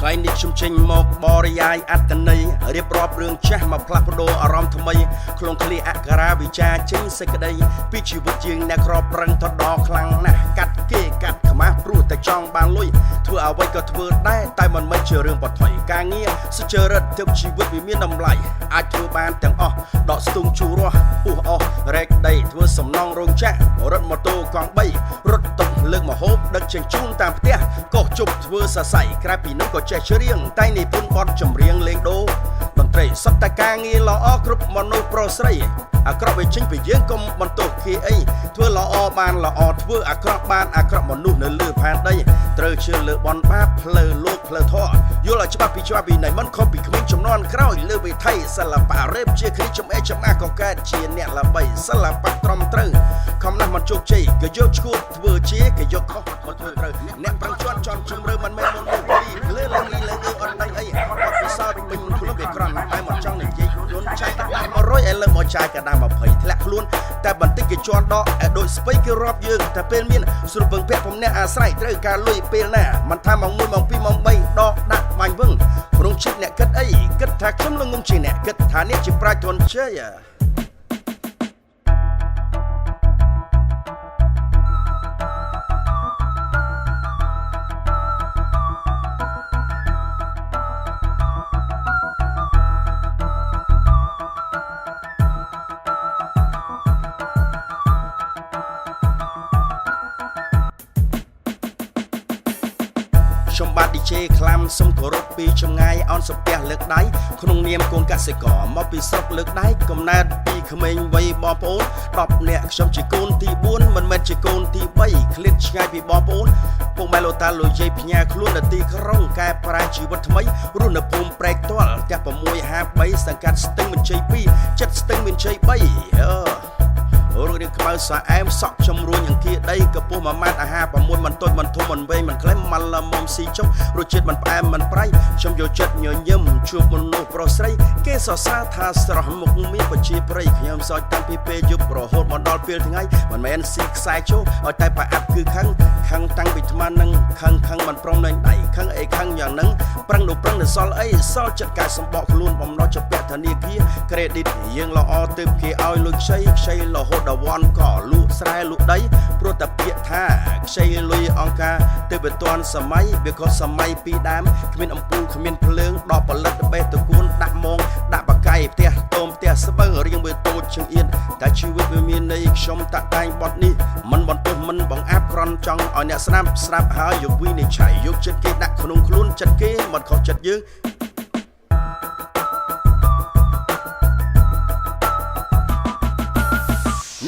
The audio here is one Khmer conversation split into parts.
ថ្ងៃនេះខ្ញុំចេញមកបរិយាយអត្តន័យរៀបរាប់រឿងចាស់មកផ្លាស់ប្ដូរអារម្មណ៍ថ្មីក្នុងឃ្លាអក្ខរាវិចារចេញសេចក្តីពីជីវិតជាងអ្នកក្រប្រឹងទៅដល់ខ្លាំងណាស់កាត់គេកាត់ខ្មាស់ព្រោះតែចង់បានលុយធ្វើអ្វីក៏ធ្វើដែរតែមិនមែនជារឿងបថុយការងារសុចរិតទើបជីវិតវាមានតម្លៃអាចធ្វើបានទាំងអស់ដកស្ទូងជួររស់ពុះអស់រែកដីធ្វើសំណងរោងចក្ររត់ម៉ូតូកង់3រត់តុកលើកម្ហូបដឹកជញ្ជូនតាមផ្ទះកោះជប់ធ្វើសរសៃក្រៅពីនោះក៏ចេះច្រៀងតែនិពន្ធបទចម្រៀងលេងដូតន្ត្រីសុទ្ធតែការងារល្អគ្រប់មនុស្សប្រុសស្រីអាក្រក់វាចេញពីយើងកុំបន្ទោសគេអីធ្វើល្អបានល្អធ្វើអាក្រក់បានអាក្រក់មនុស្សនៅលើផែនដីត្រូវជឿលើបនបាបផ្លូវលោកផ្លូវធម៌យល់ឲ្យច្បាស់ពីវិន័យមិនខុសពីក្មេងជំនាន់ក្រោយលើវិថីសិល្បៈរ៉េបជាគ្រីចំអេចំអាក៏កើតជាអ្នកល្បីសិល្បៈត្រឹមត្រូវខំណាស់មិនជោគជ័យក៏យកឈួតធ្វើជាក៏យកខុសមកធ្វើត្រូវអ្នកប្រឹងជន់ជំរឿមិនមែនមុនលើអត់ដៃអីអត់ពិសោធន៍ពេញខ្លួនវាក្រំតែមកចង់និយាយខ្លួនចាយតែ100ឥឡូវមកចាយក៏ដល់20ធ្លាក់ខ្លួនតែបន្តិចគេជន់ដកឲ្យដូចស្ពៃគេរាប់យើងតែពេលមានស្រួលពឹងពាក់ពំអ្នកអាស្រ័យត្រូវការលុយពេលណាមិនថាម៉ោង1ម៉ោង2ម៉ោង3ដកដាក់បាញ់វឹងក្នុងចិត្តអ្នកគិតអីគិតថាខ្ញុំនឹងងំជាអ្នកគិតថាអ្នកជាប្រាជ្ញធនជ័យខ្ញុំបាទ DJ ខ្លាំសុំគោរពពីចម្ងាយអនសំពះលើកដៃក្នុងនាមកូនកសិករមកពីស្រុកលើកដៃកំណើតពីក្មេងវ័យបងប្អូន10នាក់ខ្ញុំជាកូនទី4មិនមែនជាកូនទី3ឃ្លាតឆ្ងាយពីបងប្អូនពុកម៉ែលោកតាលោកយាយផ្ញើខ្លួននៅទីក្រុងកែប្រែជីវិតថ្មីរស់នៅភូមិព្រែកទាល់ផ្ទះ653សង្កាត់ស្ទឹងមានជ័យ2ចិត្តស្ទឹងមានជ័យ3ររៀងខ្មៅស្អាមសក់ចំរួញអង្គាដីកពុះមួយម៉ាត់អាហារ6មិនទុយមិនធំមិនវែងមិនក្លែមមិនល្មមស៊ីចុងរសជាតិមិនផ្អែមមិនប្រៃខ្ញុំយកចិត្តញញឹមជួបមនុស្សប្រុសស្រីគេសរសើរថាស្រស់មុខមានប្រជាប្រិយខ្ញុំសោចតាំងពីពេលយប់រហូតមកដល់ពេលថ្ងៃមិនមែនស៊ីខ្សែជោឲ្យតែប្រអាប់គឺខឹងតាំងពីថ្មនឹងខឹងមិនព្រមលែងដៃខឹងអីខឹងយ៉ាងហ្នឹងប្រឹងនៅសល់អីសល់ចិត្តកាយសម្បកខ្លួនបំណោះជាពាក់ធនាគារ credit យើងល្អទើបគេឲ្យលុយខ្ចីរហូតដល់វ៉ាន់ក៏លក់ស្រែលក់ដីព្រោះតែពាក្យថាខ្ចីលុយអង្ការទើបវាទាន់សម័យវាក៏សម័យពីដើមគ្មានអំពូលគ្មានភ្លើងដល់ផលិតបេះតគួនដាក់ម៉ងដាក់បកាយផ្ទះតូមផ្ទះស្បឹងរៀងវាតូចជាងអៀនតែជីវិតវាមានន័យខ្ញុំតាក់តែងបត់នេះមិនបន្ទោសមិនបង្អាប់ក្រន់ចង់ឲ្យអ្នកស្ដាប់ហើយយកវិនិច្ឆ័យយកចិត្តគេដាក់ក្នុងខ្លួនចិត្តគេមិនខុសចិត្តយើង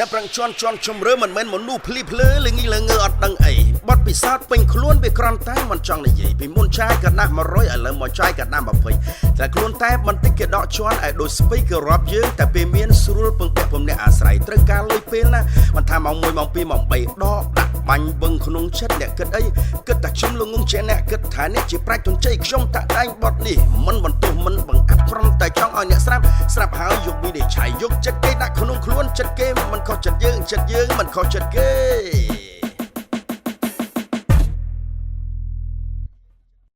អ្នកប្រឹងជន់ជំរឿមិនមែនមនុស្សភ្លីភ្លើល្ងីល្ងើអត់ដឹងអីបត់ពិសោធន៍ពេញខ្លួនវាក្រំតែមិនចង់និយាយពីមុនចាយក៏ណាស់100ឥឡូវមកចាយក៏ណាស់20តែខ្លួនតែបន្តិចគេដកជន់ឲ្យដូចស្ពៃគេរាប់យើងតែពេលមានស្រួលពឹងពាក់ពំអ្នកអាស្រ័យត្រូវការលុយពេលណាមិនថាម៉ោង1ម៉ោង2ម៉ោង3ដកដាក់បាញ់វឹងក្នុងចិត្តអ្នកគិតអីគិតតែខ្ញុំលងងជាអ្នកគិតថាអ្នកជាប្រាជ្ញទុនជ័យខ្ញុំតាក់តែងបត់នេះមិនបន្ទោសមិនបង្អាប់ក្រំតែចង់ឲ្យអ្នកស្រាប់ហើយយកវិនិច្ឆ័យយកចិត្តគេដាក់ក្នុងខ្លួនចិត្តគេមិនខុសចិត្តយើងមិនខុសចិត្តគេ